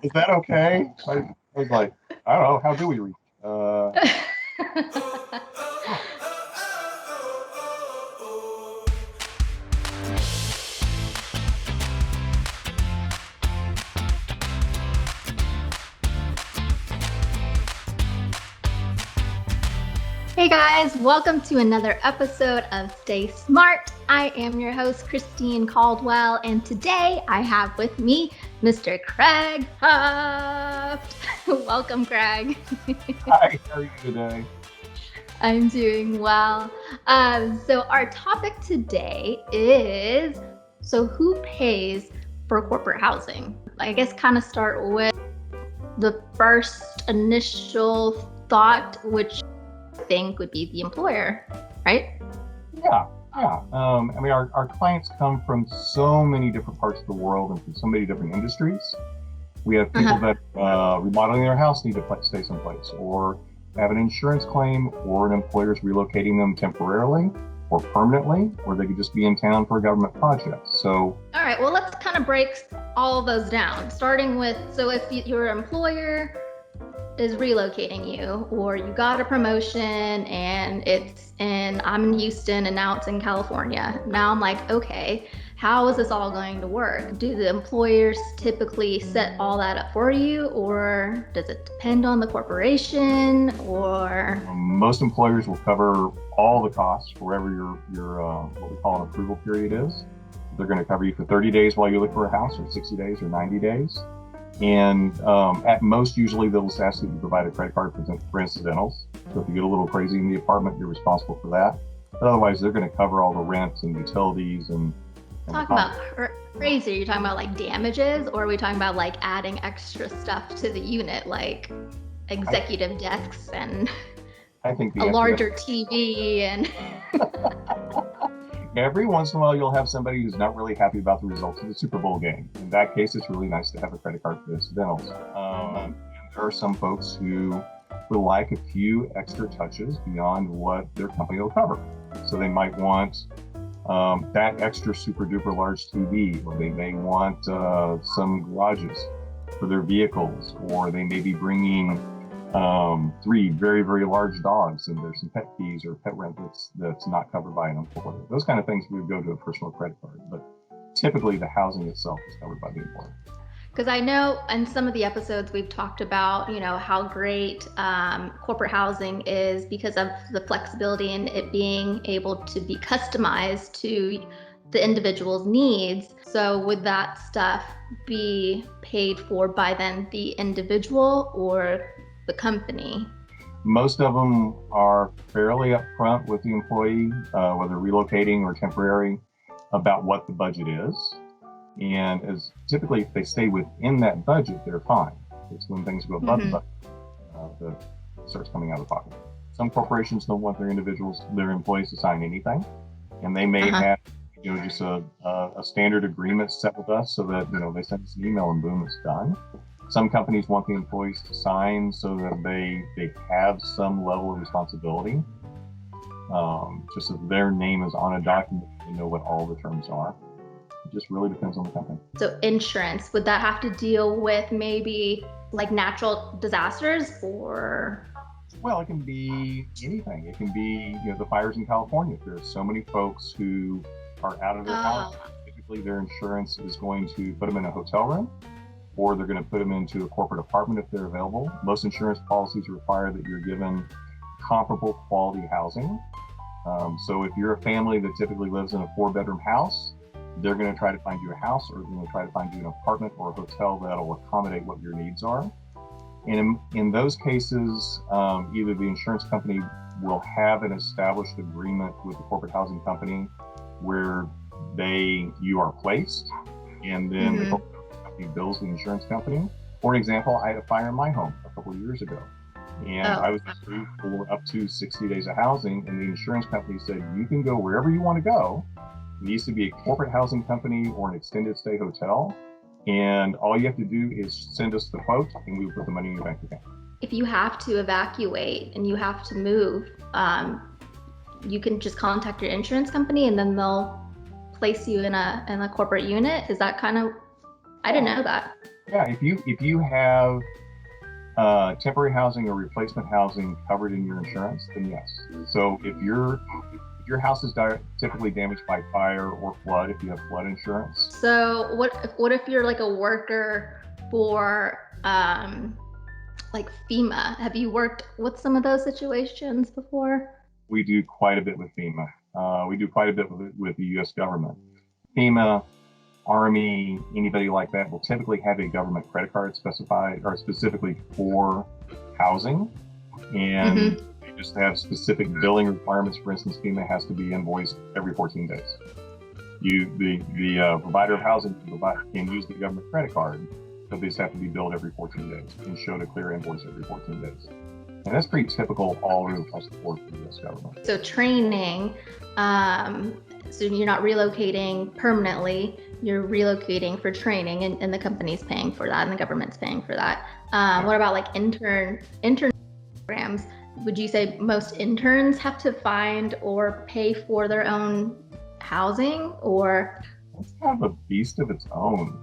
Is that okay? I was like, I don't know. How do we reach? Hey guys, welcome to another episode of Stay Smart. I am your host, Christine Caldwell, and today I have with me Mr. Craig Hufft. Welcome, Craig. Hi, how are you today? I'm doing well. So our topic today is, who pays for corporate housing? I guess kind of start with the first initial thought, which think would be the employer, right? Yeah. I mean, our clients come from so many different parts of the world and from so many different industries. We have people that remodeling their house need to stay someplace, or have an insurance claim, or an employer's relocating them temporarily or permanently, or they could just be in town for a government project. So, all right, well, let's kind of break all of those down, starting with, so if your employer is relocating you, or you got a promotion and I'm in Houston and now it's in California. Now I'm like, okay, how is this all going to work? Do the employers typically set all that up for you, or does it depend on the corporation? Or most employers will cover all the costs wherever your what we call an approval period is. They're going to cover you for 30 days while you look for a house, or 60 days, or 90 days. And at most, usually they'll just ask that you provide a credit card for incidentals. So if you get a little crazy in the apartment, you're responsible for that. But otherwise, they're going to cover all the rents and utilities and talking about crazy. Are you talking about like damages, or are we talking about like adding extra stuff to the unit, like executive desks and I think a larger TV and every once in a while, you'll have somebody who's not really happy about the results of the Super Bowl game. In that case, it's really nice to have a credit card for incidentals. And there are some folks who would like a few extra touches beyond what their company will cover. So they might want that extra super duper large TV, or they may want some garages for their vehicles, or they may be bringing 3 very, very large dogs, and there's some pet fees or pet rent that's not covered by an employer. Those kind of things would go to a personal credit card, but typically the housing itself is covered by the employer. Because I know in some of the episodes we've talked about, how great corporate housing is because of the flexibility and it being able to be customized to the individual's needs. So would that stuff be paid for by then the individual or the company? Most of them are fairly upfront with the employee, whether relocating or temporary, about what the budget is. And as typically, if they stay within that budget, they're fine. It's when things go above the budget that starts coming out of pocket. Some corporations don't want their employees to sign anything, and they may have just a standard agreement set with us, so that they send us an email and boom, it's done. Some companies want the employees to sign so that they have some level of responsibility. Just that their name is on a document, they know what all the terms are. It just really depends on the company. So insurance, would that have to deal with maybe like natural disasters, or? Well, it can be anything. It can be, the fires in California. There's so many folks who are out of their house. Typically, their insurance is going to put them in a hotel room, or they're going to put them into a corporate apartment if they're available. Most insurance policies require that you're given comparable quality housing. So if you're a family that typically lives in a 4-bedroom house, they're going to try to find you a house, or they're going to try to find you an apartment or a hotel that'll accommodate what your needs are. And in those cases, either the insurance company will have an established agreement with the corporate housing company where you are placed, and then the corporate company bills the insurance company. For example, I had a fire in my home a couple of years ago, and I was approved for up to 60 days of housing, and the insurance company said, you can go wherever you want to go. It needs to be a corporate housing company or an extended stay hotel, and all you have to do is send us the quote, and we will put the money in your bank account. If you have to evacuate and you have to move, you can just contact your insurance company, and then they'll place you in a corporate unit. Is that kind of I didn't know that. Yeah, if you have temporary housing or replacement housing covered in your insurance, then yes. So if your house is typically damaged by fire or flood, if you have flood insurance. So what if you're like a worker for like FEMA? Have you worked with some of those situations before? We do quite a bit with FEMA. We do quite a bit with the U.S. government. FEMA, Army, anybody like that will typically have a government credit card specified or specifically for housing, and they just have specific billing requirements. For instance, FEMA has to be invoiced every 14 days. The provider of housing can use the government credit card, but they just have to be billed every 14 days and showed a clear invoice every 14 days. And that's pretty typical all over across the board for the U.S. government. So training, so you're not relocating permanently, you're relocating for training, and the company's paying for that and the government's paying for that. What about like intern programs? Would you say most interns have to find or pay for their own housing, or? It's kind of a beast of its own.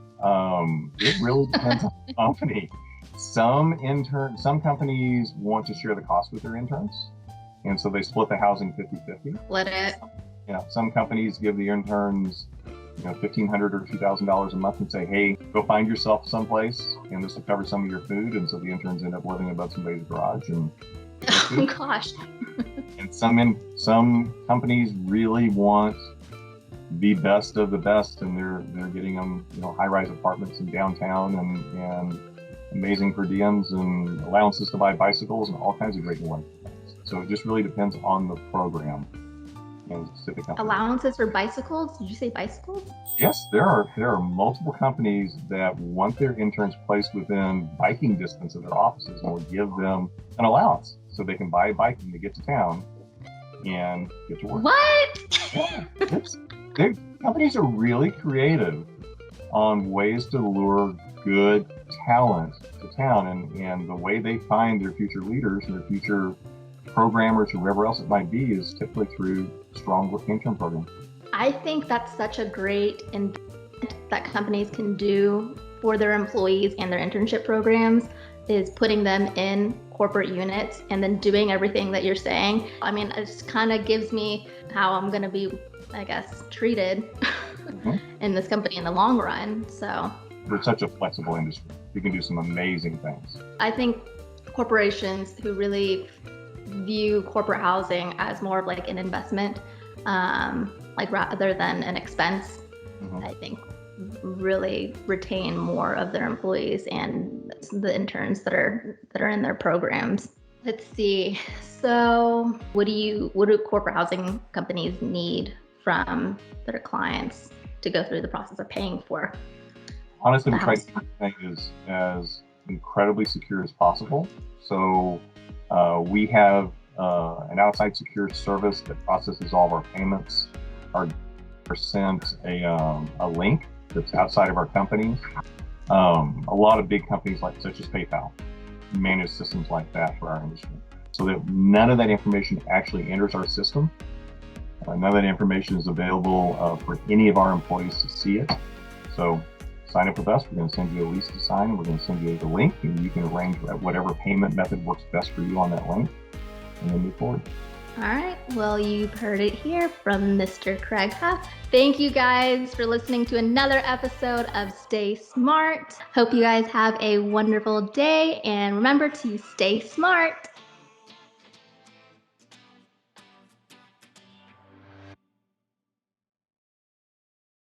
It really depends on the company. Some companies want to share the cost with their interns, and so they split the housing 50-50. Let it. Some companies give the interns, $1,500 or $2,000 a month and say, hey, go find yourself someplace, and this will cover some of your food. And so the interns end up living above somebody's garage. And oh gosh. And some companies really want the best of the best, and they're getting them, high-rise apartments in downtown and amazing per diems and allowances to buy bicycles and all kinds of great ones. So it just really depends on the program and specific company. Allowances for bicycles? Did you say bicycles? Yes, there are multiple companies that want their interns placed within biking distance of their offices and will give them an allowance so they can buy a bike when they get to town and get to work. What? Yeah, companies are really creative on ways to lure good talent to town, and the way they find their future leaders and their future programmers or whoever else it might be is typically through strong intern programs. I think that's such a great investment that companies can do for their employees and their internship programs, is putting them in corporate units and then doing everything that you're saying. I mean, it just kind of gives me how I'm going to be, I guess, treated in this company in the long run. So we're such a flexible industry. You can do some amazing things. I think corporations who really view corporate housing as more of like an investment, like rather than an expense, I think really retain more of their employees and the interns that are in their programs. Let's see. So what do corporate housing companies need from their clients to go through the process of paying for? Honestly, we try to keep things as incredibly secure as possible. So we have an outside secure service that processes all of our payments. Our sent a link that's outside of our company. A lot of big companies such as PayPal manage systems like that for our industry, so that none of that information actually enters our system. None of that information is available for any of our employees to see it. So sign up with us. We're going to send you a lease to sign, and we're going to send you the link, and you can arrange whatever payment method works best for you on that link, and then move forward. All right. Well, you've heard it here from Mr. Craig Hufft. Thank you guys for listening to another episode of Stay Smart. Hope you guys have a wonderful day, and remember to stay smart.